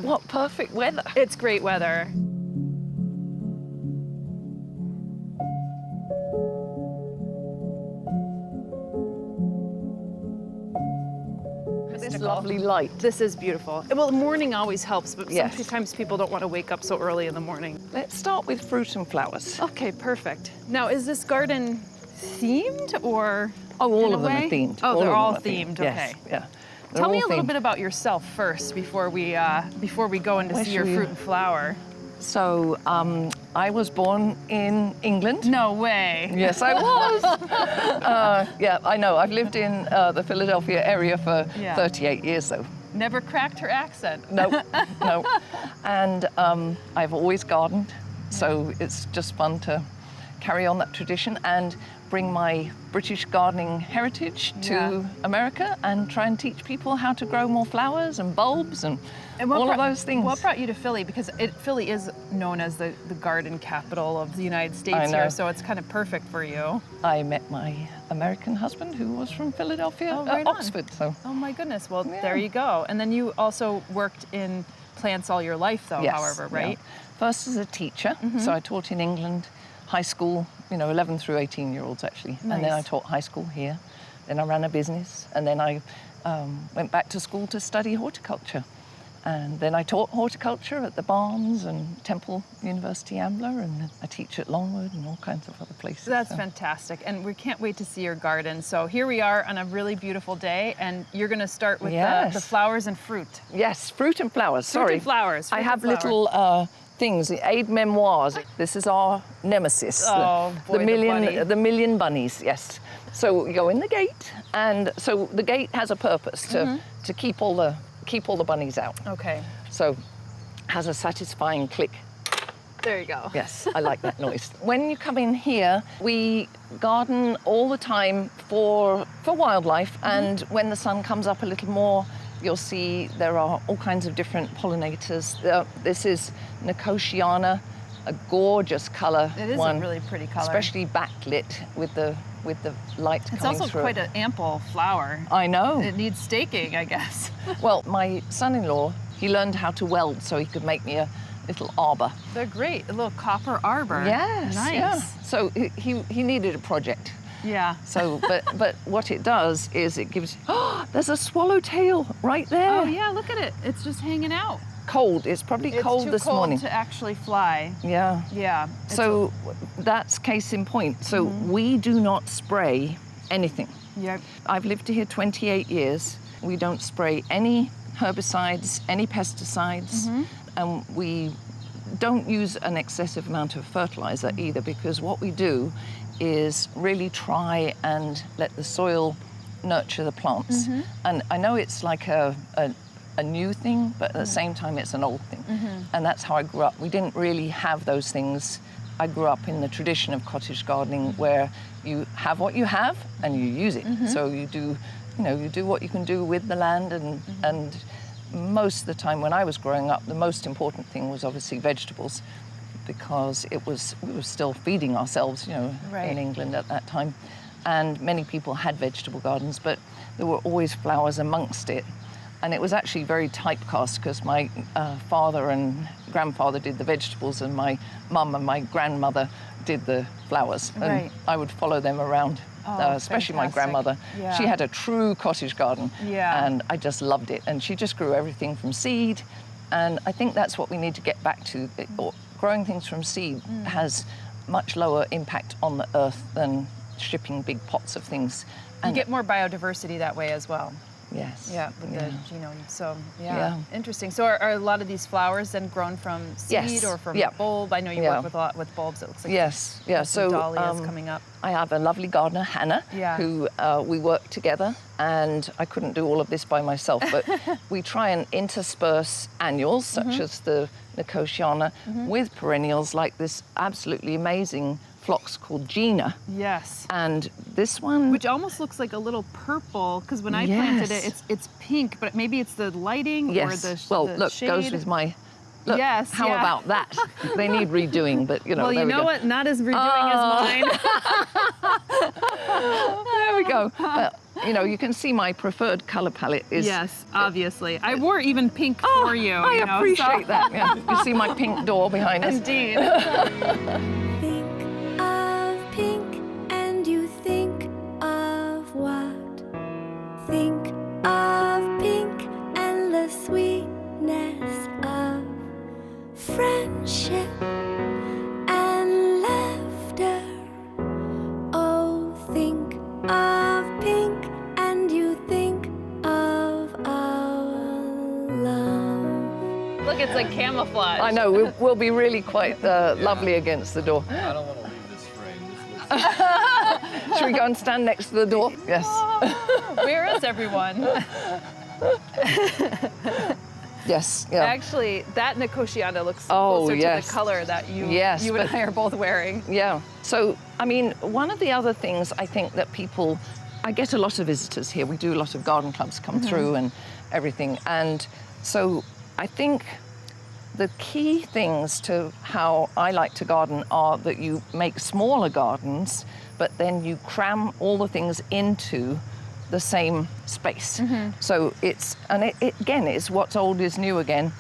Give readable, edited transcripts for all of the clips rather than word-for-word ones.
What perfect weather. It's great weather. This lovely light. This is beautiful. Well, the morning always helps, but Yes. sometimes people don't want to wake up so early in the morning. Let's start with fruit and flowers. Okay, perfect. Now, is this garden themed or? Oh, all in a of them are way? themed. Oh, they're of all them are themed. Yes, Okay. yeah. Tell me a little bit about yourself first before we go in to Where see your should we- fruit and flower. So, I was born in England. No way. Yes, I was. Yeah, I know. I've lived in the Philadelphia area for Yeah. 38 years, though. Never cracked her accent. No, no. And I've always gardened, so it's just fun to carry on that tradition and bring my British gardening heritage to Yeah. America and try and teach people how to grow more flowers and bulbs and what all of brought- those things. What brought you to Philly? Because Philly is known as the garden capital of the United States I know. here, so it's kind of perfect for you. I met my American husband who was from Philadelphia, Oh, right on. Oxford. So Oh my goodness. Well, Yeah. there you go. And then you also worked in plants all your life, though, yes, however, yeah. right? First as a teacher, so I taught in England, high school, 11 through 18-year-olds actually. And then I Nice. taught high school here. Then I ran a business, and then I went back to school to study horticulture. And then I taught horticulture at the Barnes and Temple University Ambler, and I teach at Longwood and all kinds of other places. That's so. fantastic. And we can't wait to see your garden. So here we are on a really beautiful day, and you're going to start with Yes. the flowers and fruit. Yes, fruit and flowers. Fruit Sorry. and flowers. I fruit have and flowers. little things, the aid memoirs. This is our nemesis. Oh, boy, the bunny. the million bunnies, yes. So we go in the gate, and so the gate has a purpose to keep all the bunnies out. Okay. So has a satisfying click. There you go. Yes, I like that noise. When you come in here, we garden all the time for wildlife, and when the sun comes up a little more, you'll see there are all kinds of different pollinators. This is Nicotiana, a gorgeous color. It is one, a really pretty color. especially backlit with the light It's coming also through. quite an ample flower. I know. It needs staking, I guess. Well, my son-in-law, he learned how to weld so he could make me a little arbor. They're great. A little copper arbor. Yes. Nice. Yeah. So he needed a project. Yeah. So, but what it does is it gives. Oh, there's a swallowtail right there. Oh yeah, look at it. It's just hanging out. Cold. It's probably cold it's too this cold morning. to actually fly. Yeah. Yeah. it's So that's case in point. So we do not spray anything. yeah. I've lived here 28 years. We don't spray any herbicides, any pesticides, and we don't use an excessive amount of fertilizer either, because what we do is really try and let the soil nurture the plants. And I know it's like a new thing, but at the same time it's an old thing. And that's how I grew up. We didn't really have those things. I grew up in the tradition of cottage gardening where you have what you have and you use it. So you do what you can do with the land, and most of the time when I was growing up, the most important thing was obviously vegetables, because we were still feeding ourselves, Right. in England at that time. And many people had vegetable gardens, but there were always flowers amongst it. And it was actually very typecast, because my father and grandfather did the vegetables, and my mum and my grandmother did the flowers. And Right. I would follow them around, especially my fantastic. grandmother. Yeah. She had a true cottage garden, Yeah. and I just loved it. And she just grew everything from seed. And I think that's what we need to get back to. Growing things from seed has much lower impact on the earth than shipping big pots of things. You get more biodiversity that way as well. Yes. Yeah, with the genome. So Yeah. interesting. So are a lot of these flowers then grown from seed Yes. or from Yeah. bulb? I know you Yeah. work with a lot with bulbs. It looks like Yes, yeah. some So dahlias coming up. I have a lovely gardener, Hannah, Yeah. who we work together, and I couldn't do all of this by myself, but we try and intersperse annuals, such as the Nicotiana, with perennials like this absolutely amazing phlox called Gina. Yes. And this one... Which almost looks like a little purple, because when I planted it, Yes. it's pink, but maybe it's the lighting Yes. or the well, the look, shade. goes with my... Look, Yes, how yeah. about that? They need redoing, but Well, there you we know go. what? Not as redoing as mine. There we go. But you know, you can see my preferred color palette is... Yes, obviously. I wore even pink for you. I you know, appreciate so. that. Yeah. You see my pink door behind us? Indeed. Think of pink and you think of what? Think of pink and the sweetness of friendship and laughter. Oh, think of pink and you think of our love. Look, it's like camouflage. I know, we'll be really quite lovely against the door. I don't want to leave this frame. This looks... Should we go and stand next to the door? Yes. Where is everyone? Yes, yeah. Actually, that Nicotiana looks Oh, closer to yes. the color that you Yes, and but- I are both wearing. Yeah. So, I mean, one of the other things I think that people, I get a lot of visitors here. We do a lot of garden clubs come through and everything. And so I think the key things to how I like to garden are that you make smaller gardens, but then you cram all the things into the same space. So it's, and it again, it's what's old is new again.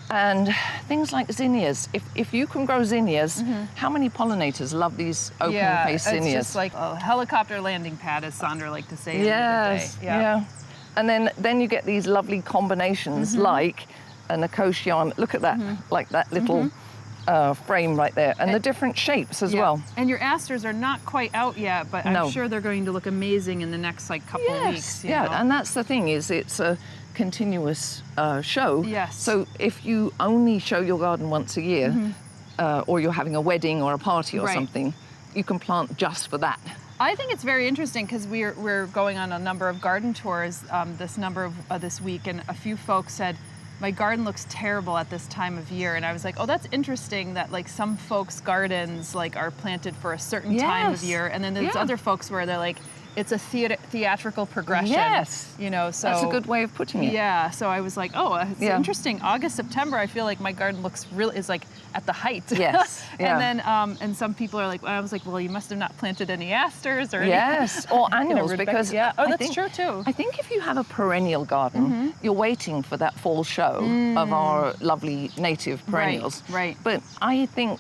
And things like zinnias. If you can grow zinnias, how many pollinators love these open-faced zinnias? it's just like a helicopter landing pad, as Sandra liked to say. Yes, the other day. yeah. And then you get these lovely combinations like a Nicotiana. Look at that, like that little frame right there, and the different shapes as Yeah. well. And your asters are not quite out yet, but I'm No. sure they're going to look amazing in the next like couple weeks. you Yeah, know? and that's the thing is it's a continuous show. Yes. So if you only show your garden once a year, or you're having a wedding or a party or Right. something, you can plant just for that. I think it's very interesting because we're going on a number of garden tours this week, and a few folks said, my garden looks terrible at this time of year, and I was like, oh, that's interesting that like some folks' gardens like are planted for a certain time of Yes. year, and then there's Yeah. other folks where they're like, it's a theatrical progression. Yes. You know, so That's a good way of putting it. Yeah, so I was like, oh, it's Yeah. interesting. August, September, I feel like my garden is like at the height. Yes, yeah. And then, and some people are like, I was like, well, you must have not planted any asters or anything. Yes, or annuals, Rebecca- because yeah. Oh, I that's think- true too. I think if you have a perennial garden, you're waiting for that fall show of our lovely native perennials. right. But I think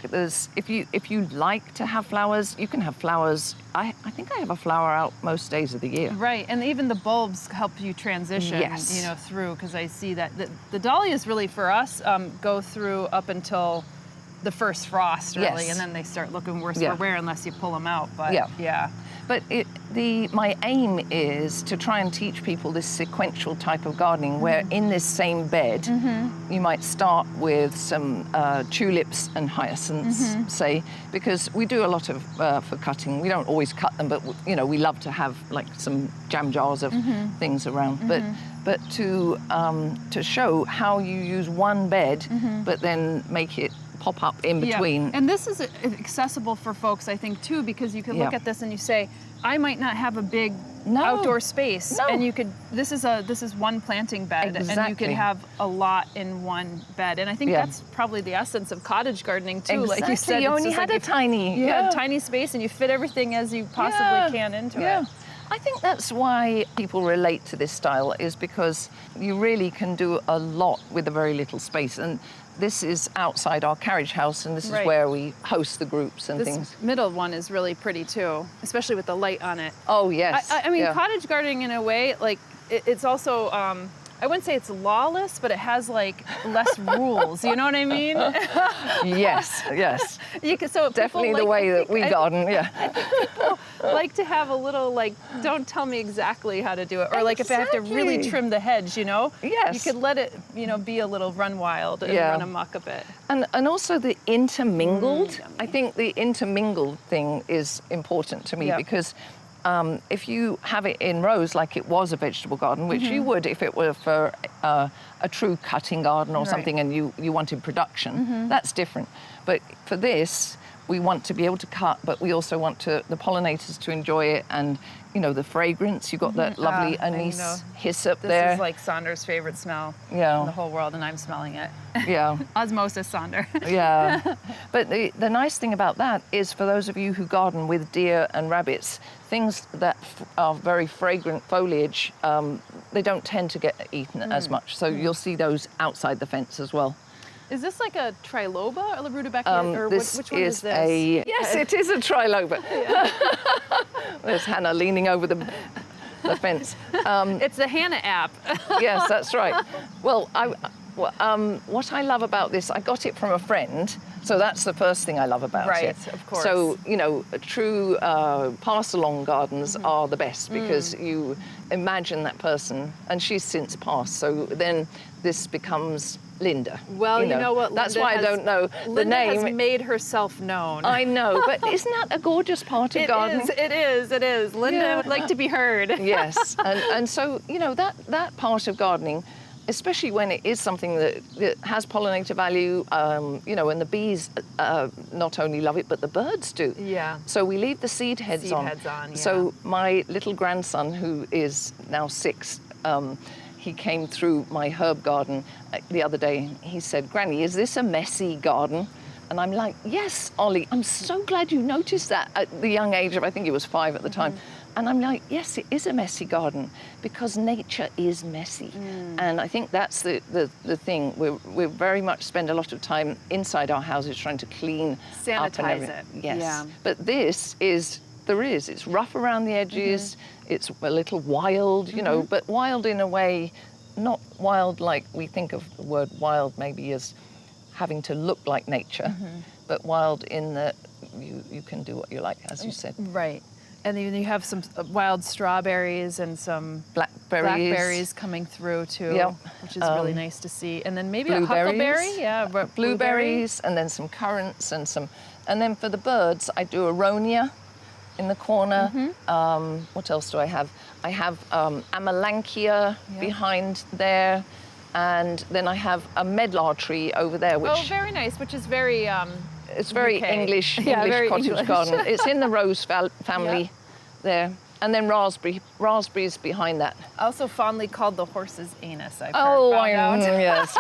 if you like to have flowers, you can have flowers. I think I have a flower out most days of the year. Right, and even the bulbs help you transition, Yes. you know, through, because I see that the dahlias really for us go through up until the first frost, really, Yes. and then they start looking worse Yeah. for wear unless you pull them out. But Yeah. But my aim is to try and teach people this sequential type of gardening where in this same bed you might start with some tulips and hyacinths, say, because we do a lot of for cutting. We don't always cut them, but you know we love to have like some jam jars of things around. But to show how you use one bed, but then make it pop up in between. Yeah. And this is accessible for folks, I think, too, because you can look Yeah. at this and you say, I might not have a big No. outdoor space, No. and you could. This is one planting bed, and you Exactly. could have a lot in one bed. And I think Yeah. that's probably the essence of cottage gardening too. Like you said, you it's only just had like a tiny, tiny space, and you fit everything as you possibly can into yeah. it. I think that's why people relate to this style, is because you really can do a lot with a very little space. And this is outside our carriage house, and this Right. is where we host the groups and This things. middle one is really pretty too, especially with the light on it. Oh, yes. I mean, yeah. cottage gardening in a way, like it's also, I wouldn't say it's lawless, but it has like less rules. You know what I mean? Yes, yes. So Definitely people the way that I we think garden, yeah. like to have a little like, don't tell me exactly how to do it, or like if I have to really Exactly. trim the hedge, you know, Yes. you could let it, you know, be a little run wild and Yeah. run amok a bit. And also the intermingled. I think the intermingled thing is important to me Yeah. because if you have it in rows like it was a vegetable garden, which you would if it were for a true cutting garden or Right. something and you wanted production, that's different. But for this, we want to be able to cut, but we also want the pollinators to enjoy it, and the fragrance. You've got that lovely anise hyssop there. This is like Sandra's favorite smell in the whole world, and I'm smelling it. Yeah. Osmosis, Sandra. Yeah. But the nice thing about that is, for those of you who garden with deer and rabbits, things that are very fragrant foliage, they don't tend to get eaten as much. So you'll see those outside the fence as well. Is this like a triloba or the rudbeckia, or which one is this? Yes, it is a triloba. There's Hannah leaning over the fence. It's the Hannah app. Yes, that's right. Well, what I love about this, I got it from a friend, so that's the first thing I love about it. Right, of course. So, true pass-along gardens are the best, because you imagine that person, and she's since passed, so then this becomes Linda. Well, you know what? That's why I don't know the name. Linda has made herself known. I know, but isn't that a gorgeous part of gardening? It is. Linda would like to be heard. Yes, and so, that part of gardening, especially when it is something that has pollinator value, and the bees not only love it, but the birds do. Yeah. So we leave the seed heads on. Yeah. So my little grandson, who is now 6, he came through my herb garden the other day. He said, "Granny, is this a messy garden?" And I'm like, "Yes, Ollie, I'm so glad you noticed that," at the young age of, I think he was 5 at the time. And I'm like, yes, it is a messy garden, because nature is messy. And I think that's the thing. We very much spend a lot of time inside our houses trying to clean up and sanitize it. Yes. Yeah. But this is, it's rough around the edges, it's a little wild, but wild in a way, not wild like we think of the word wild maybe as having to look like nature, but wild in that you can do what you like, as you said. Right. And then you have some wild strawberries and some blackberries coming through too, which is really nice to see. And then maybe a huckleberry, blueberries, and then some currants and then for the birds, I do aronia in the corner. What else do I have? I have Amelanchier behind there, and then I have a medlar tree over there, which very nice, which is very it's very UK. English very cottage English. garden. It's in the rose family there. And then raspberries behind that. Also fondly called the horse's anus, I've Yes.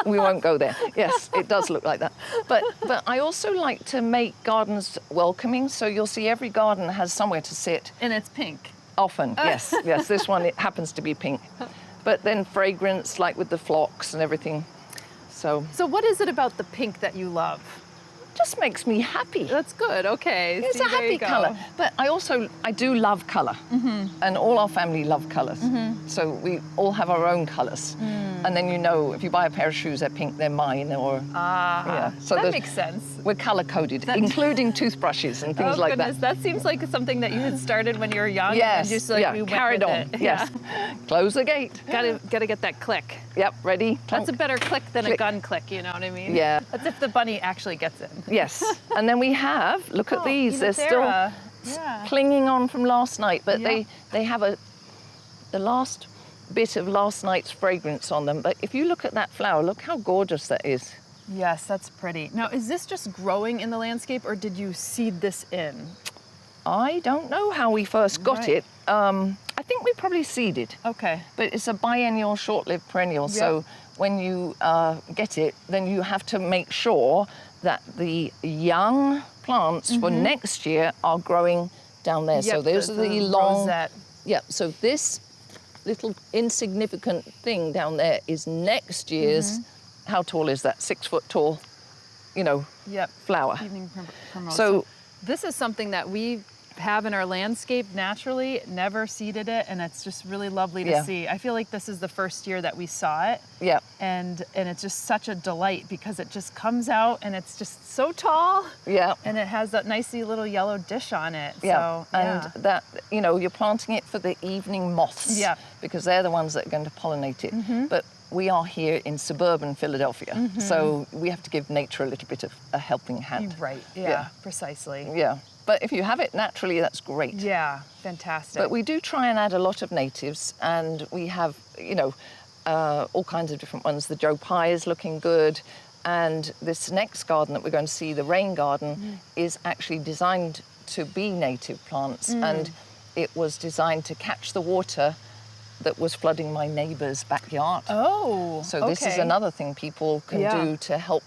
We won't go there. Yes, it does look like that. But I also like to make gardens welcoming. So you'll see every garden has somewhere to sit. And it's pink. Often, yes. This one, it happens to be pink. But then fragrance, like with the phlox and everything. So what is it about the pink that you love? Just makes me happy. That's good. Okay. It's a happy colour. But I do love colour, and all our family love colours. So we all have our own colours. And then if you buy a pair of shoes, they're pink, they're mine, or So that makes sense. We're colour coded, including toothbrushes and things like that. That seems like something that you had started when you were young. Yes. And just like we went carried with on. It. Yes. Close the gate. Gotta get that click. Yep. Ready. That's a better click than a gun click. You know what I mean? Yeah. That's if the bunny actually gets in. Yes. And then we have, look at these, they're still clinging on from last night, but they have the last bit of last night's fragrance on them. But if you look at that flower, look how gorgeous that is. Yes, that's pretty. Now, is this just growing in the landscape, or did you seed this in? I don't know how we first got it. I think we probably seeded. Okay. But it's a biennial, short-lived perennial, so when you get it, then you have to make sure that the young plants for next year are growing down there. So those are the long... rosette. Yeah, so this little insignificant thing down there is next year's, how tall is that? 6 foot tall, flower. Evening primrose. So this is something that we have in our landscape naturally, never seeded it, and it's just really lovely to see. I feel like this is the first year that we saw it. Yeah. And it's just such a delight because it just comes out and it's just so tall. Yeah. And it has that nicey little yellow dish on it. Yeah. So, and that, you're planting it for the evening moths. Yeah. Because they're the ones that are going to pollinate it. But we are here in suburban Philadelphia, so we have to give nature a little bit of a helping hand. Right. Yeah. Precisely. Yeah. But if you have it naturally, that's great. Yeah, fantastic. But we do try and add a lot of natives, and we have, all kinds of different ones. The Joe Pye is looking good, And this next garden that we're going to see, the rain garden, is actually designed to be native plants, and it was designed to catch the water that was flooding my neighbour's backyard. Oh, So this is okay. another thing people can do to help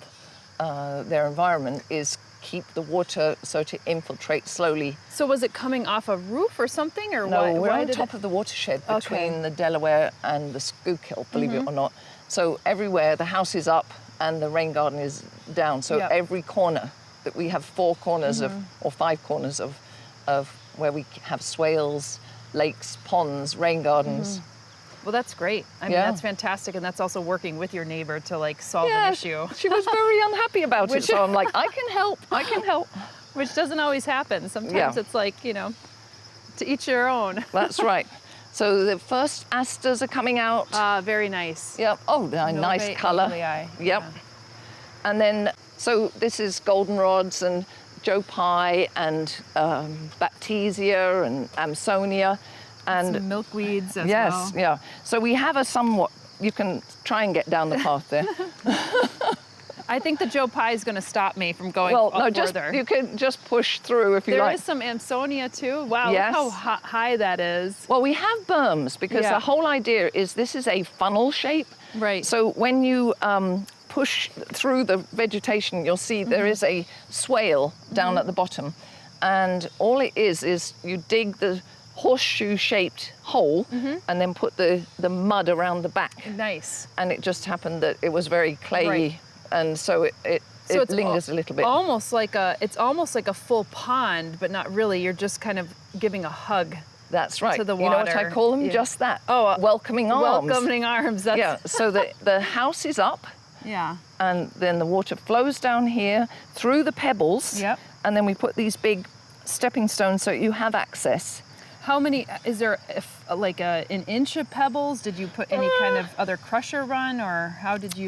their environment, is keep the water so to infiltrate slowly. So was it coming off a roof or something, or No, why we're on did top it... of the watershed Okay. between the Delaware and the Schuylkill, believe it or not. So everywhere the house is up and the rain garden is down. So Yep. every corner, that we have 4 corners of, or 5 corners of where we have swales, lakes, ponds, rain gardens. Well, that's great. I mean, Yeah. that's fantastic, and that's also working with your neighbor to like solve Yeah, an issue, she was very unhappy about it. So I'm like, I can help. which doesn't always happen. Sometimes Yeah. it's like, you know, to each their own. That's right. So the first asters are coming out. Very nice. Yep. Oh, nice Nove colour. Anglii. Yep. Yeah. And then, so this is goldenrods and Joe Pye and Baptisia and Amsonia. And Some milkweeds as yes, well. yeah. So we have a somewhat, you can try and get down the path there. I think the Joe Pye is going to stop me from going Well, up no, just, further. you can just push through if you There like. is some Amsonia too. Wow, Yes. look how high that is. Well, we have berms because Yeah. the whole idea is this is a funnel shape. Right. So when you push through the vegetation, you'll see there is a swale down at the bottom. And all it is you dig the horseshoe-shaped hole and then put the mud around the back. Nice. And it just happened that it was very clayey, Right. and so it it's lingers a little bit. It's almost like a full pond, but not really. You're just kind of giving a hug. That's right. to the You know what I water. call them? Yeah. Just that. Oh, welcoming arms. Welcoming arms. That's, Yeah. So the house is up, yeah. and then the water flows down here through the pebbles. Yep. And then we put these big stepping stones so you have access. How many? Is there like an inch of pebbles? Did you put any kind of other crusher run, or how did you?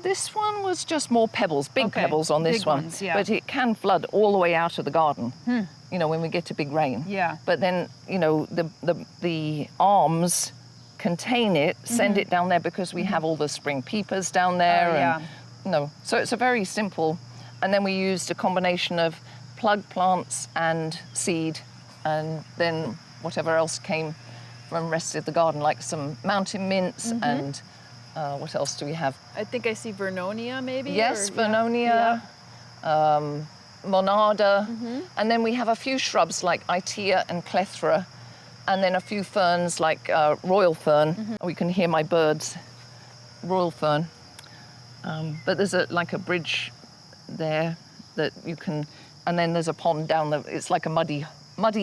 This one was just more pebbles, big Okay, pebbles on this big one. ones, yeah. But it can flood all the way out of the garden. You know, when we get to big rain. Yeah. But then, you know, the arms contain it, send it down there because we have all the spring peepers down there. yeah. And, you know, so it's a very simple. And then we used a combination of plug plants and seed, and then whatever else came from the rest of the garden, like some mountain mints and what else do we have? I think I see Vernonia, maybe. Yes, or- Vernonia, Monarda, and then we have a few shrubs like Itea and Clethra, and then a few ferns like royal fern. Oh, you can hear my birds, royal fern. But there's like a bridge there that you can, and then there's a pond down there. It's like a muddy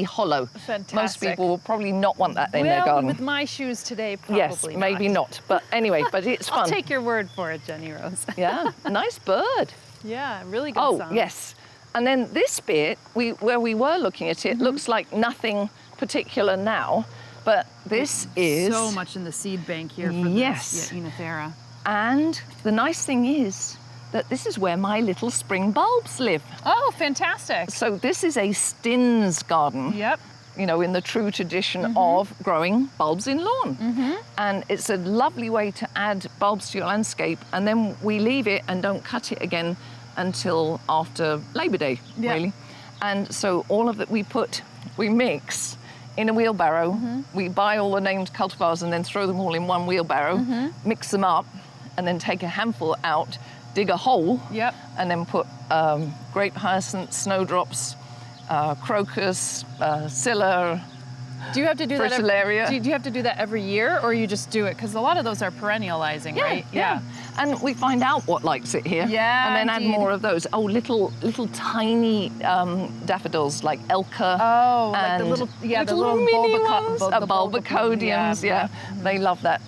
hollow. Fantastic. Most people will probably not want that in their Well, garden. with my shoes today, probably Yes, maybe not. But anyway, but it's fun. I'll take your word for it, Jenny Rose. Yeah, nice bird. Yeah, really good Oh, sound. yes. And then this bit, where we were looking at it, looks like nothing particular now, but this is... So much in the seed bank here for Yes. this Enithera. And the nice thing is that this is where my little spring bulbs live. Oh, fantastic. So this is a Stin's garden. Yep. You know, in the true tradition of growing bulbs in lawn. And it's a lovely way to add bulbs to your landscape, and then we leave it and don't cut it again until after Labor Day, Yeah. really. And so all of it we mix in a wheelbarrow. We buy all the named cultivars and then throw them all in one wheelbarrow, mix them up, and then take a handful out, dig a hole, Yep. and then put grape hyacinth, snowdrops, crocus, scilla. Do you have to do that? Fritillaria. Do you have to do that every year, or you just do it? Because a lot of those are perennializing, right? Yeah. And we find out what likes it here. Yeah, And then add indeed. more of those. Oh, little tiny daffodils like Elka. Oh, like the and little mini bulbicodiums, ones. Bulbicodiums, yeah. Mm-hmm. They love that.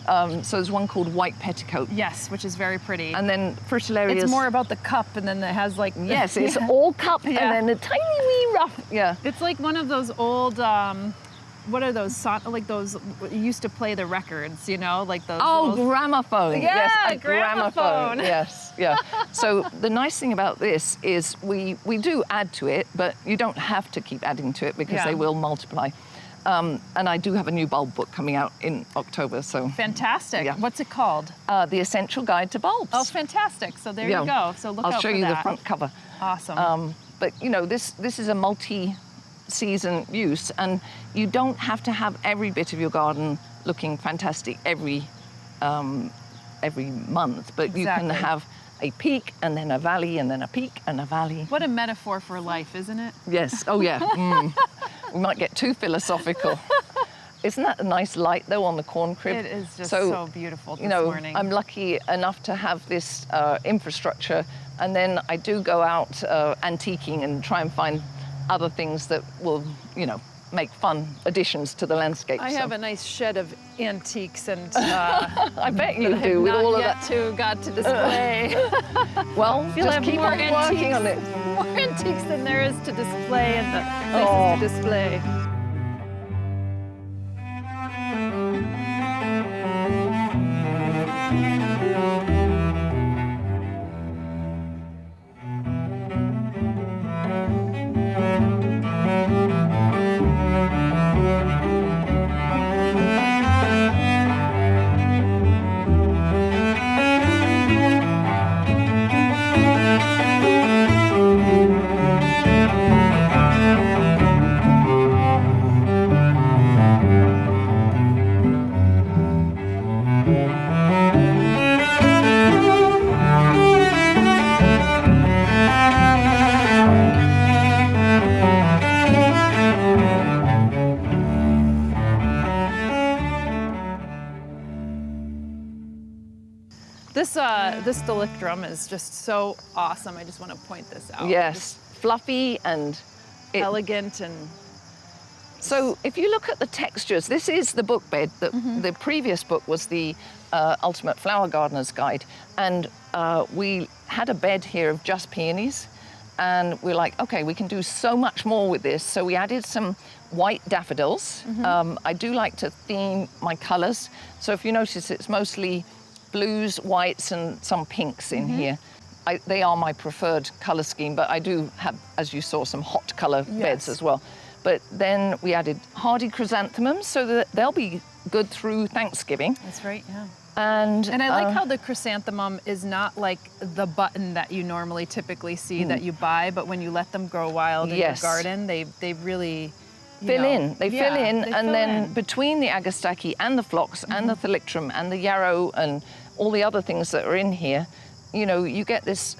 So there's one called White Petticoat. Yes, which is very pretty. And then Fritillaria. it's more about the cup, and then it has like Yes, it's Yeah. all cup Yeah. and then a tiny wee rough. Yeah. It's like one of those old. What are those? Like those you used to play the records, you know, like those. Oh, little- gramophone. Yeah, yes, a gramophone. Yes, yeah. So the nice thing about this is we do add to it, but you don't have to keep adding to it because Yeah. they will multiply. And I do have a new bulb book coming out in October, so. Fantastic. Yeah. What's it called? The Essential Guide to Bulbs. Oh, fantastic. So there Yeah. you go. So look I'll out show for you that. the front cover. Awesome. But you know, this is a multi-season use, and you don't have to have every bit of your garden looking fantastic every month, but you can Exactly. have a peak and then a valley and then a peak and a valley. What a metaphor for life, isn't it? Yes. Oh yeah. We might get too philosophical. Isn't that a nice light though on the corn crib? It is just so beautiful this you know, morning. I'm lucky enough to have this infrastructure, and then I do go out antiquing and try and find other things that will, you know, make fun additions to the landscape. I so. have a nice shed of antiques and I bet you that I do have with not all of yet that. got to display. Well, You'll just have keep more on working on it. More antiques than there is to display and the places to display. This Delictrum is just so awesome. I just want to point this out. Yes, fluffy and Elegant and so if you look at the textures, this is the book bed. The previous book was the Ultimate Flower Gardener's Guide, and we had a bed here of just peonies, and we're like, okay, we can do so much more with this. So we added some white daffodils. I do like to theme my colors. So if you notice, it's mostly blues, whites, and some pinks in here. They are my preferred color scheme, but I do have, as you saw, some hot color beds as well. But then we added hardy chrysanthemums so that they'll be good through Thanksgiving. that's right, yeah. And And I like how the chrysanthemum is not like the button that you normally typically see that you buy, but when you let them grow wild in your garden, they really fill in. They fill in, they and fill then in. between the Agastache and the phlox and the Thalictrum and the yarrow and all the other things that are in here, you know, you get this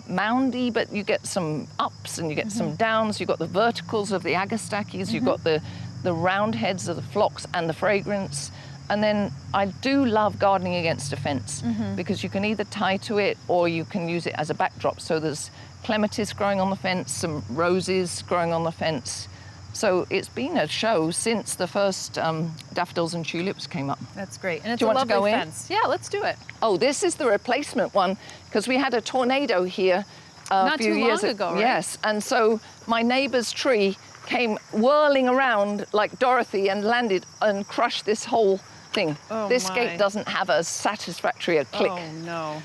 moundy, but you get some ups and you get some downs. You've got the verticals of the Agastaches, you've got the round heads of the phlox and the fragrance. And then I do love gardening against a fence because you can either tie to it or you can use it as a backdrop. So there's clematis growing on the fence, some roses growing on the fence. So it's been a show since the first daffodils and tulips came up. That's great. And it's Do you a want to lovely go in? fence. Yeah, let's do it. Oh, this is the replacement one because we had a tornado here Not a few too years long ago, right? Yes, and so my neighbour's tree came whirling around like Dorothy and landed and crushed this whole thing. Oh, this my. gate doesn't have as satisfactory a click. Oh, no.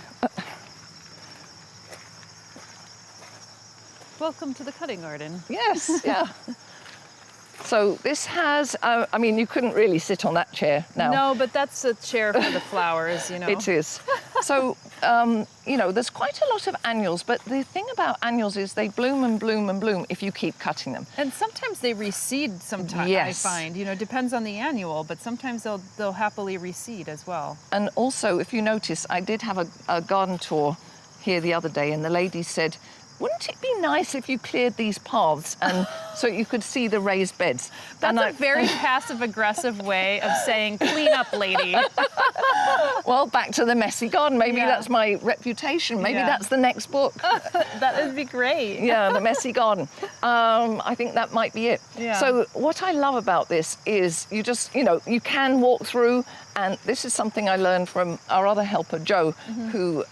Welcome to the cutting garden. Yes, yeah. So this has, I mean, you couldn't really sit on that chair now. No, but that's a chair for the flowers, you know. It is. So, you know, there's quite a lot of annuals, but the thing about annuals is they bloom and bloom and bloom if you keep cutting them. And sometimes they reseed sometimes, Yes. I find. You know, it depends on the annual, but sometimes they'll happily reseed as well. And also, if you notice, I did have a garden tour here the other day, and the lady said, wouldn't it be nice if you cleared these paths and so you could see the raised beds? That's And a very passive-aggressive way of saying, clean up, lady. Well, back to the messy garden. Maybe Yeah. that's my reputation. Maybe Yeah. that's the next book. That would be great. Yeah, the messy garden. I think that might be it. Yeah. So what I love about this is you just, you know, you can walk through, and this is something I learned from our other helper, Joe, who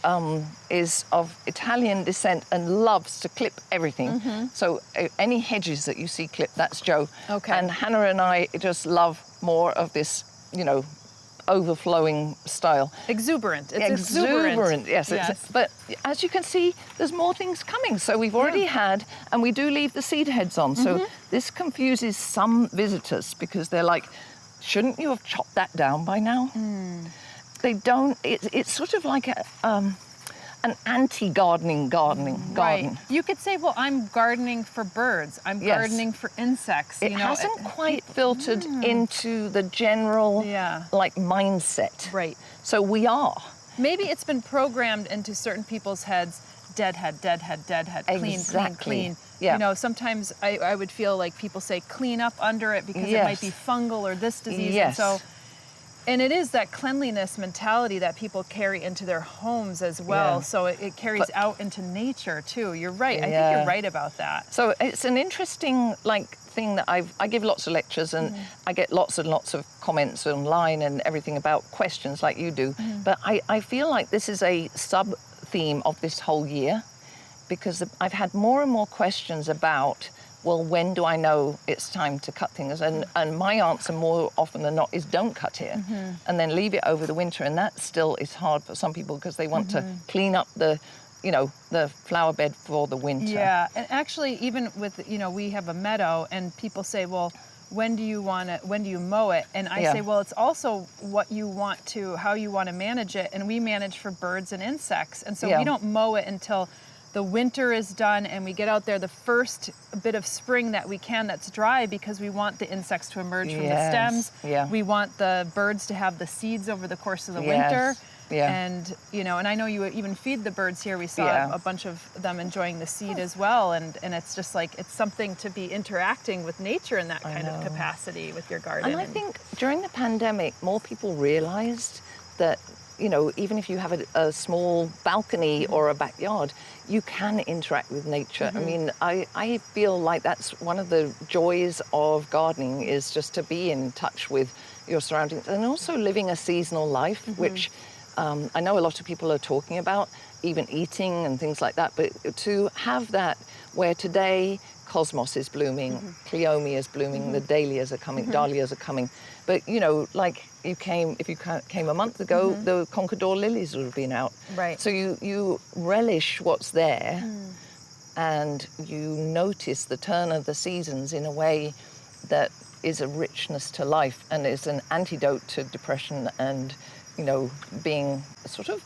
is of Italian descent and loves to clip everything. So any hedges that you see clipped, that's Joe. Okay. And Hannah and I just love more of this, you know, overflowing style. Exuberant. It's Exuberant, yes. Yes. But as you can see, there's more things coming. So we've already had, and we do leave the seed heads on. So this confuses some visitors because they're like, shouldn't you have chopped that down by now? They don't. It's sort of like an anti-gardening garden. Right. You could say, well, I'm gardening for birds. I'm gardening for insects. It hasn't quite filtered into the general like mindset. Right. So we are. Maybe it's been programmed into certain people's heads, deadhead, deadhead, deadhead, clean, Exactly. clean, clean. Yeah. You know, sometimes I would feel like people say clean up under it because it might be fungal or this disease. Yes. And it is that cleanliness mentality that people carry into their homes as well. Yeah. So it carries out into nature too. You're right. I think you're right about that. So it's an interesting thing that I give lots of lectures and I get lots and lots of comments online and everything about questions like you do. But I feel like this is a sub-theme of this whole year because I've had more and more questions about, well, when do I know it's time to cut things? And my answer more often than not is don't cut here and then leave it over the winter. And that still is hard for some people because they want to clean up the flower bed for the winter. Yeah, and actually even with, we have a meadow and people say, well, when do you mow it? And I say, well, it's also how you want to manage it. And we manage for birds and insects. And so we don't mow it until the winter is done and we get out there the first bit of spring that we can that's dry because we want the insects to emerge from the stems. Yeah. We want the birds to have the seeds over the course of the winter. Yeah. And, and I know you even feed the birds here. We saw a bunch of them enjoying the seed as well. And it's just like, it's something to be interacting with nature in that kind of capacity with your garden. And I think during the pandemic, more people realized that, even if you have a small balcony or a backyard, you can interact with nature. I mean, I feel like that's one of the joys of gardening is just to be in touch with your surroundings and also living a seasonal life, which I know a lot of people are talking about, even eating and things like that, but to have that where today cosmos is blooming, cleome is blooming, the dahlias are coming, dahlias are coming. But, if you came a month ago, the Conqueror lilies would have been out. Right. So you relish what's there and you notice the turn of the seasons in a way that is a richness to life and is an antidote to depression and, being sort of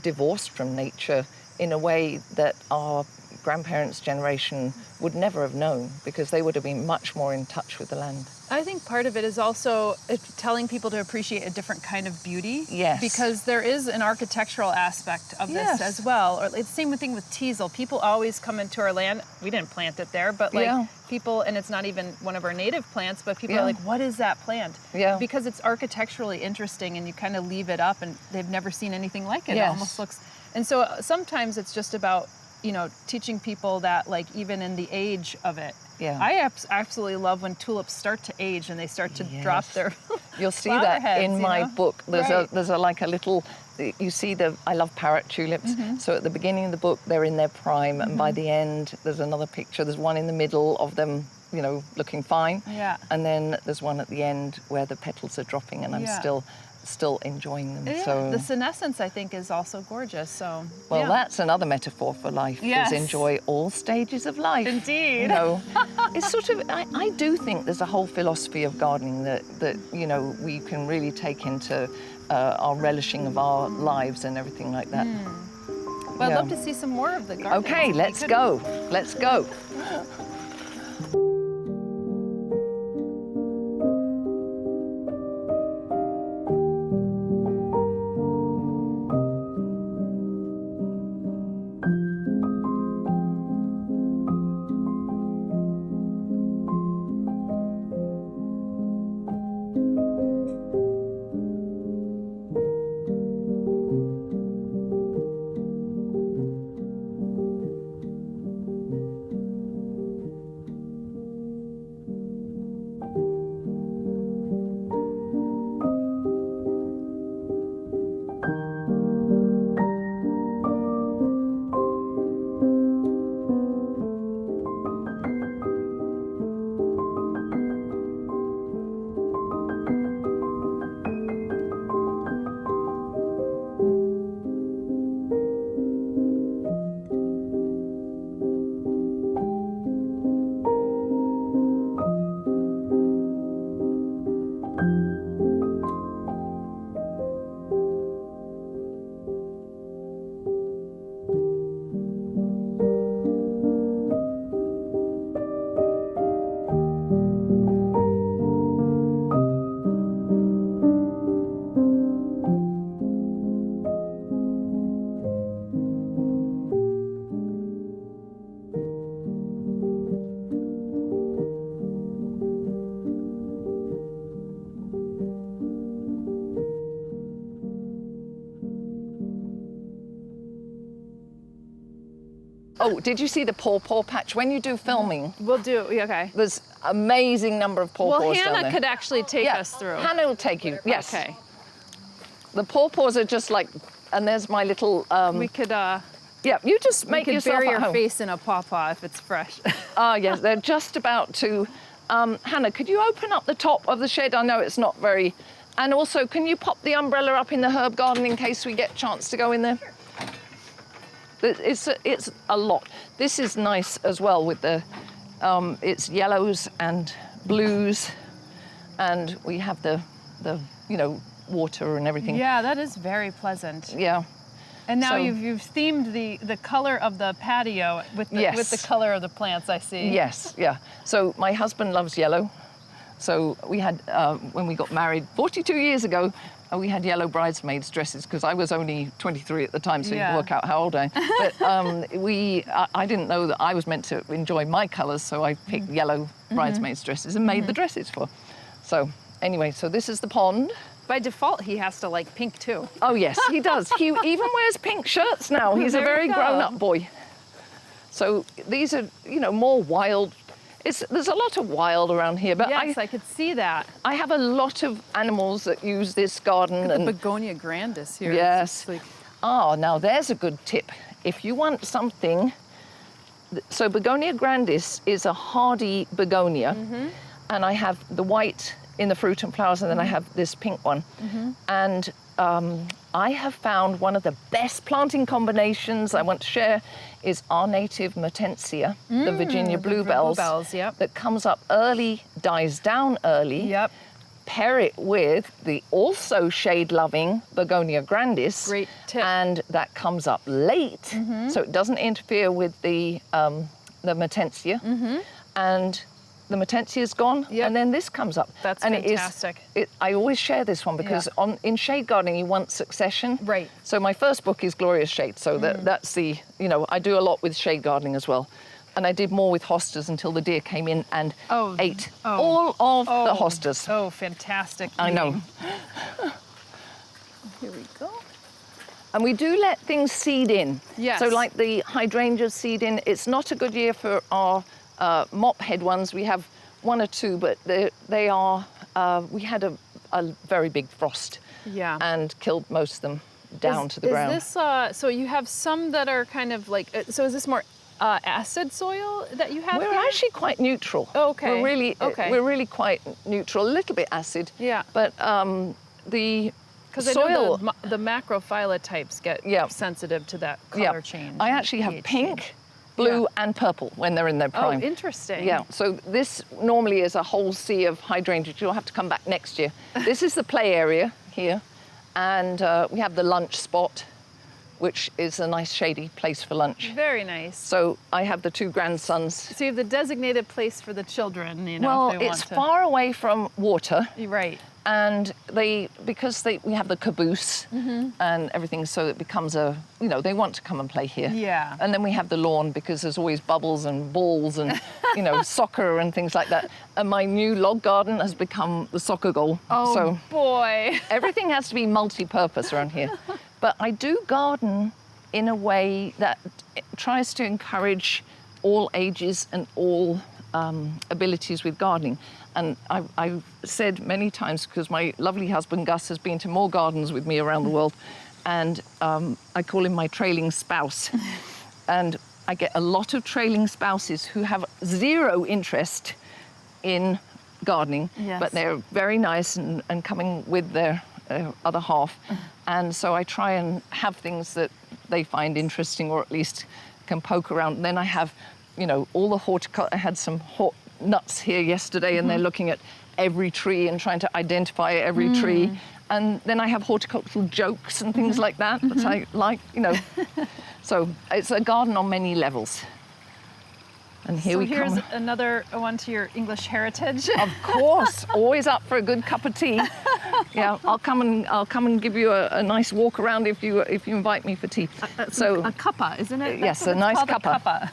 divorced from nature in a way that our grandparents' generation would never have known because they would have been much more in touch with the land. I think part of it is also telling people to appreciate a different kind of beauty. Yes. Because there is an architectural aspect of this as well. Or it's the same thing with teasel. People always come into our land. We didn't plant it there, but people, and it's not even one of our native plants, but people are like, what is that plant? Yeah. Because it's architecturally interesting and you kind of leave it up and they've never seen anything like it. It almost looks, and so sometimes it's just about, teaching people that even in the age of it. Yeah. I absolutely love when tulips start to age and they start to drop their You'll see that heads, in my book. There's a little, you see I love parrot tulips. So at the beginning of the book, they're in their prime. And by the end, there's another picture. There's one in the middle of them, looking fine. Yeah. And then there's one at the end where the petals are dropping and I'm still enjoying them. Yeah, so the senescence, I think, is also gorgeous. So that's another metaphor for life. Yes. Is enjoy all stages of life. Indeed. It's sort of I do think there's a whole philosophy of gardening that we can really take into our relishing of our lives and everything like that. Well, I'd love to see some more of the garden. Okay, let's go. Let's go. Oh, did you see the pawpaw patch? When you do filming, We'll do, okay. there's amazing number of pawpaws Well, down Hannah there. could actually take us through. Hannah will take you, yes. Okay. The pawpaws are just like, and there's my little, We could, yeah, you just make we could yourself bury at your home. face in a pawpaw if it's fresh. Ah, yes, they're just about to. Hannah, could you open up the top of the shed? I know it's not very. And also, can you pop the umbrella up in the herb garden in case we get a chance to go in there? It's a lot. This is nice as well with the, it's yellows and blues, and we have the water and everything. Yeah, that is very pleasant. Yeah. And now So- you've themed the color of the patio with the color of the plants, I see. Yes, yeah. So my husband loves yellow. So we had, when we got married 42 years ago, we had yellow bridesmaids dresses because I was only 23 at the time, so you can work out how old I am. But I didn't know that I was meant to enjoy my colors, so I picked yellow bridesmaids dresses and made the dresses for. So anyway, so this is the pond. By default, he has to like pink too. Oh yes, he does. He even wears pink shirts now. He's a There very you go. grown-up boy. So these are, more wild. There's a lot of wild around here, but Yes, I could see that. I have a lot of animals that use this garden. The begonia grandis here. Yes. It's like, Now there's a good tip. If you want something, so begonia grandis is a hardy begonia, and I have the white in the fruit and flowers, and then I have this pink one. And I have found one of the best planting combinations I want to share is our native Mertensia, the Virginia bluebells, that comes up early, dies down early. Yep. Pair it with the also shade-loving Begonia grandis. Great tip. And that comes up late, so it doesn't interfere with the Mertensia. And the Mertensia is gone, and then this comes up. That's and fantastic. I always share this one because in shade gardening you want succession. Right. So my first book is Glorious Shade, so that's the, I do a lot with shade gardening as well. And I did more with hostas until the deer came in and ate all of the hostas. Oh, fantastic. I know. Here we go. And we do let things seed in. Yes. So like the hydrangeas seed in. It's not a good year for our mop head ones. We have one or two, but they are, we had a very big frost and killed most of them down to the ground. Is this, so you have some that are kind of like, so is this more acid soil that you have We're here? actually quite neutral. Oh, okay. We're really quite neutral, a little bit acid. Yeah. But the Because I soil, know the macrophylla types get sensitive to that color change. I actually have pH pink, change. blue, and purple when they're in their prime. Oh, interesting. Yeah, so this normally is a whole sea of hydrangeas. You'll have to come back next year. This is the play area here, and we have the lunch spot, which is a nice shady place for lunch. Very nice. So I have the two grandsons. So you have the designated place for the children, Well, if they it's want to. far away from water. You're right. And we have the caboose and everything, so it becomes they want to come and play here. Yeah. And then we have the lawn because there's always bubbles and balls and, soccer and things like that. And my new log garden has become the soccer goal. Oh, so boy. everything has to be multi-purpose around here. But I do garden in a way that tries to encourage all ages and all abilities with gardening. And I've said many times, because my lovely husband Gus has been to more gardens with me around the world, and I call him my trailing spouse. And I get a lot of trailing spouses who have zero interest in gardening, but they're very nice and coming with their other half. And so I try and have things that they find interesting, or at least can poke around. And then I have, all the horticulture. I had some nuts here yesterday, and they're looking at every tree and trying to identify every tree. And then I have horticultural jokes and things like that I like, So it's a garden on many levels. And here here's another one to your English heritage. Of course, always up for a good cup of tea. Yeah, I'll come and give you a nice walk around if you invite me for tea. So a cuppa, isn't it? Yes, That's a nice called, cuppa.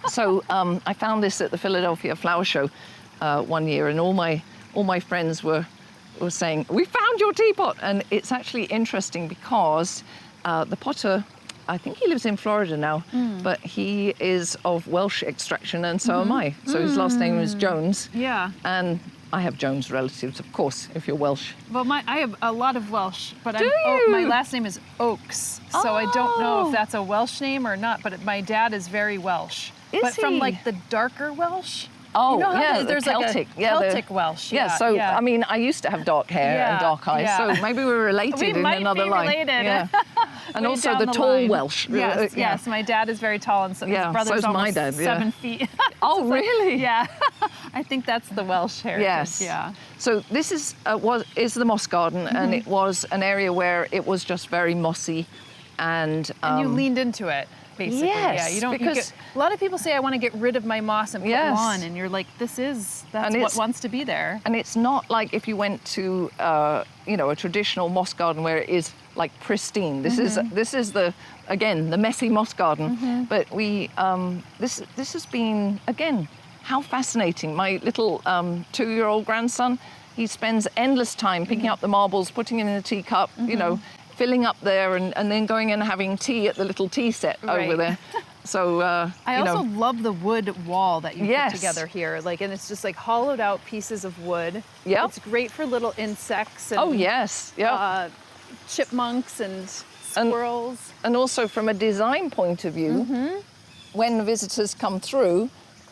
So I found this at the Philadelphia Flower Show one year, and all my friends were saying, "We found your teapot," and it's actually interesting because the potter I think he lives in Florida now, but he is of Welsh extraction, and so am I. So his last name is Jones. Yeah. And I have Jones relatives, of course, if you're Welsh. Well, I have a lot of Welsh, but Do you? my last name is Oakes, so I don't know Oh. if that's a Welsh name or not, but my dad is very Welsh. Is but from he? like the darker Welsh? Oh, You know how yeah, the there's Celtic. like a yeah, Celtic Welsh. Yeah, so, I mean, I used to have dark hair Yeah, and dark eyes, yeah. so maybe we're related We in might another be life. related. Yeah. And Way also down the tall line. Welsh. Yes, Yeah. yes. My dad is very tall, and so Yeah, his brother's so's my almost dad, yeah. 7 feet. Oh, really? Yeah, I think that's the Welsh heritage. Yes. Yeah. So this is the moss garden, and it was an area where it was just very mossy, and And you leaned into it, basically. yes, Yeah. You don't. because- A lot of people say, "I want to get rid of my moss and put Yes. lawn," and you're like, "That's And what it's- wants to be there." And it's not like if you went to, a traditional moss garden where it is like pristine. This is the messy moss garden. But this has been, again, how fascinating. My little 2-year-old grandson, he spends endless time picking up the marbles, putting it in a teacup, filling up there, and then going and having tea at the little tea set over Right. there. So I also love the wood wall that you Yes. put together here. And it's just like hollowed out pieces of wood. Yep. It's great for little insects and oh yes, yeah. chipmunks and squirrels. And also from a design point of view, when visitors come through,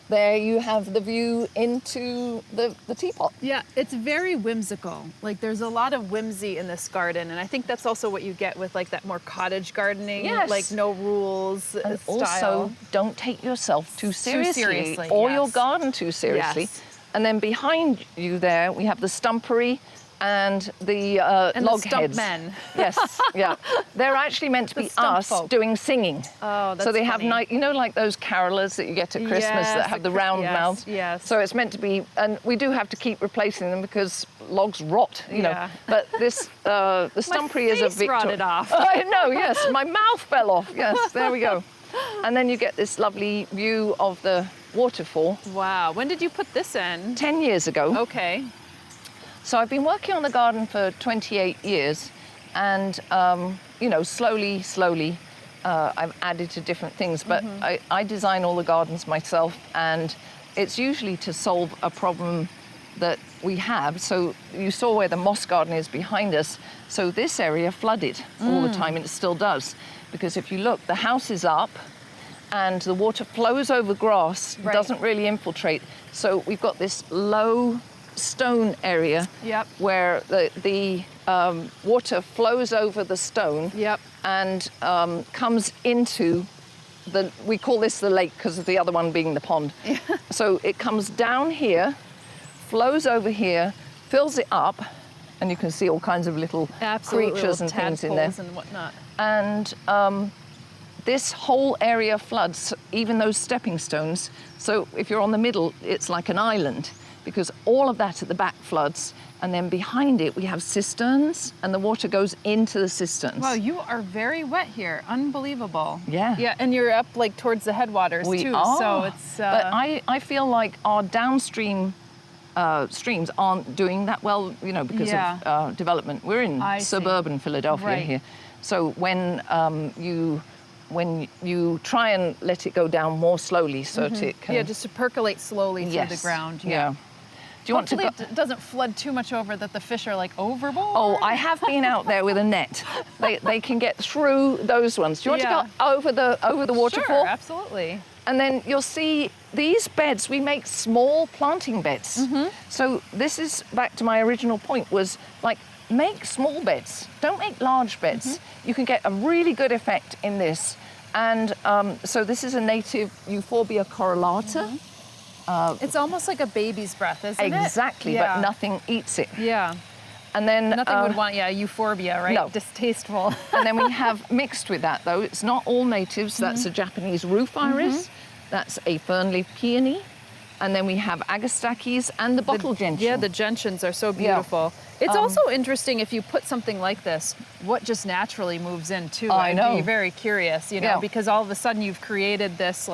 there you have the view into the teapot. Yeah, it's very whimsical. Like there's a lot of whimsy in this garden, and I think that's also what you get with like that more cottage gardening, Yes. like no rules And style. also, don't take yourself too seriously, or your yes. garden too seriously. Yes. And then behind you there, we have the stumpery and the And log the stump heads. men. Yes, yeah. They're actually meant to be stump us folk. doing singing. Oh, that's So they have funny. night, like those carolers that you get at Christmas Yes, that have the round yes, mouths. yes. So it's meant to be, and we do have to keep replacing them because logs rot, you know. Yeah. But this, the stumpery is a face rotted off. I know, yes. My mouth fell off. Yes, there we go. And then you get this lovely view of the waterfall. Wow. When did you put this in? 10 years ago. Okay. So I've been working on the garden for 28 years, and slowly, I've added to different things. But I design all the gardens myself, and it's usually to solve a problem that we have. So you saw where the moss garden is behind us. So this area flooded all the time, and it still does, because if you look, the house is up, and the water flows over grass, Right. doesn't really infiltrate. So we've got this low stone area Yep. where the water flows over the stone Yep. and comes into we call this the lake because of the other one being the pond. So it comes down here, flows over here, fills it up, and you can see all kinds of little Absolutely. creatures and little things in there. tadpoles and whatnot. And this whole area floods, even those stepping stones. So if you're on the middle, it's like an island, because all of that at the back floods, and then behind it we have cisterns, and the water goes into the cisterns. Wow, you are very wet here. Unbelievable. Yeah. Yeah, and you're up like towards the headwaters We too. are. So it's. But I feel like our downstream streams aren't doing that well, because Yeah. of development. We're in I see. suburban Philadelphia Right. here. So when you try and let it go down more slowly so that it can... Yeah, just to percolate slowly through the Yes. ground. Yeah. Do you want to Hopefully go? it doesn't flood too much over that the fish are like overboard. Oh, I have been out there with a net. They can get through those ones. Do you want Yeah. to go over the waterfall? Sure, absolutely. And then you'll see these beds, we make small planting beds. Mm-hmm. So this is back to my original point, was like, make small beds, don't make large beds. Mm-hmm. You can get a really good effect in this. And so this is a native Euphorbia correlata. It's almost like a baby's breath, isn't it? Exactly, Yeah. but nothing eats it. Yeah. And then Nothing would want, euphorbia, right? no. Distasteful. And then we have mixed with that, though, it's not all natives. That's a Japanese roof iris. That's a fernleaf peony. And then we have agastaches and the bottle gentian. Yeah, the gentians are so beautiful. It's also interesting if you put something like this, what just naturally moves in too. I I'd know. be very curious, Yeah. because all of a sudden you've created this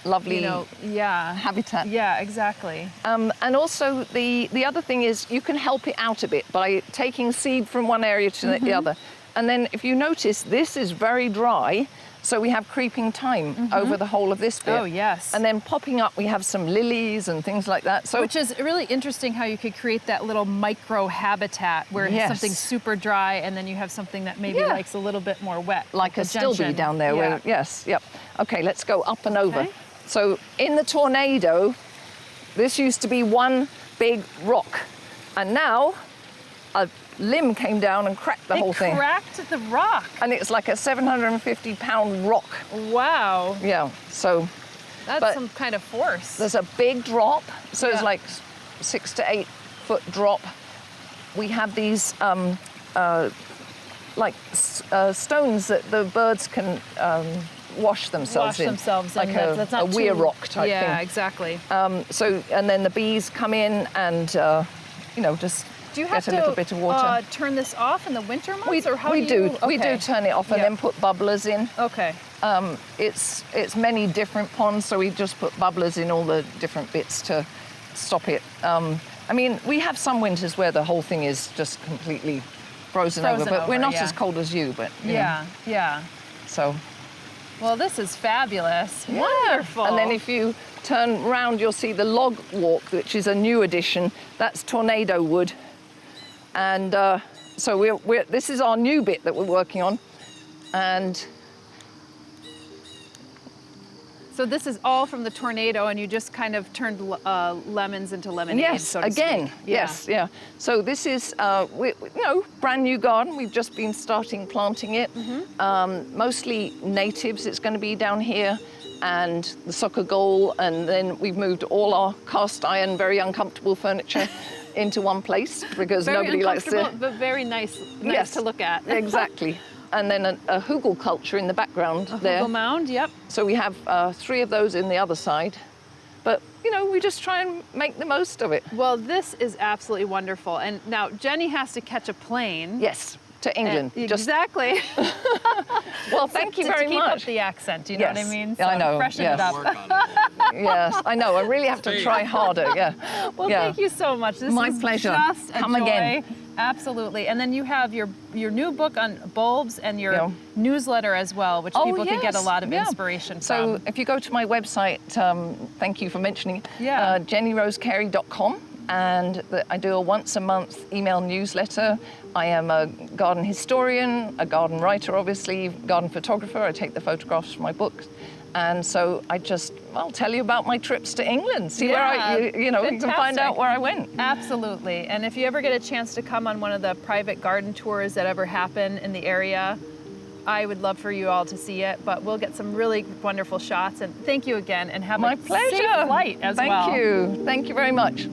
Lovely yeah. habitat. Yeah, exactly. And also the other thing is you can help it out a bit by taking seed from one area to the other. And then if you notice, this is very dry. So we have creeping thyme over the whole of this bit. Oh, yes. And then popping up, we have some lilies and things like that. So which is really interesting how you could create that little micro habitat where Yes. something's super dry and then you have something that maybe Yeah. likes a little bit more wet. like a the stilby gentian. down there. Yeah. Where, yes, yep. Okay, let's go up and over. Okay. So in the tornado, this used to be one big rock. And now a limb came down and cracked the whole It thing. cracked the rock. And it's like a 750-pound rock. Wow. Yeah, so That's But- some kind of force. there's a big drop. So it's Yeah. like 6 to 8 foot drop. We have these stones that the birds can wash themselves Wash in. themselves like in. That's a not weir too- rock type yeah, thing. exactly. So, and then the bees come in and, just Do you have get a little bit of water. to turn this off in the winter months, or how we do you? We do Okay. turn it off and Yeah. then put bubblers in. Okay. It's many different ponds, so we just put bubblers in all the different bits to stop it. I mean, we have some winters where the whole thing is just completely frozen over, but we're over, not yeah. as cold as you, but you know, Yeah. Yeah. so. Well, this is fabulous. Yeah. Wonderful. And then if you turn round, you'll see the log walk, which is a new addition. That's tornado wood. And so this is our new bit that we're working on. And So this is all from the tornado, and you just kind of turned lemons into lemonade. yes, so to again, speak. Yeah. yes, yeah. So this is, brand new garden. We've just been starting planting it. Mostly natives. It's going to be down here, and the soccer goal, and then we've moved all our cast iron, very uncomfortable furniture into one place because Very nobody likes to. uncomfortable, but very nice Yes, to look at. Exactly. And then a hugel culture in the background there. Google Mound, yep. So we have 3 of those in the other side. But, we just try and make the most of it. Well, this is absolutely wonderful. And now Jenny has to catch a plane. Yes, to England. Exactly. Well, thank you very to keep much. up the accent, you know what I Yes, mean? I know, Freshen yes. it up. Work on it. Yes, I know. I really have to try harder. Yeah. Well, yeah. thank you so much. This My is pleasure. Just a Come joy. again. Absolutely. And then you have your new book on bulbs and your Yeah. newsletter as well, which Oh, people can get a yes, lot of yeah. inspiration So from. if you go to my website, thank you for mentioning it, Yeah. jennyrosecarey.com, and I do a once a month email newsletter. I am a garden historian, a garden writer, obviously, garden photographer. I take the photographs for my books. And so I'll tell you about my trips to England. See Yeah, where you can find fantastic. out where I went. Absolutely. And if you ever get a chance to come on one of the private garden tours that ever happen in the area, I would love for you all to see it, but we'll get some really wonderful shots. And thank you again, and have My a pleasure. safe flight as well. Thank you. Thank you very much.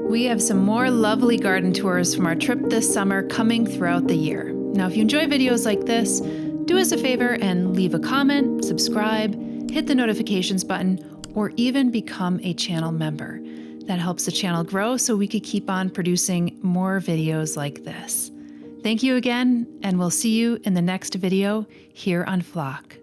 We have some more lovely garden tours from our trip this summer coming throughout the year. Now, if you enjoy videos like this, do us a favor and leave a comment, subscribe, hit the notifications button, or even become a channel member. That helps the channel grow so we could keep on producing more videos like this. Thank you again, and we'll see you in the next video here on Flock.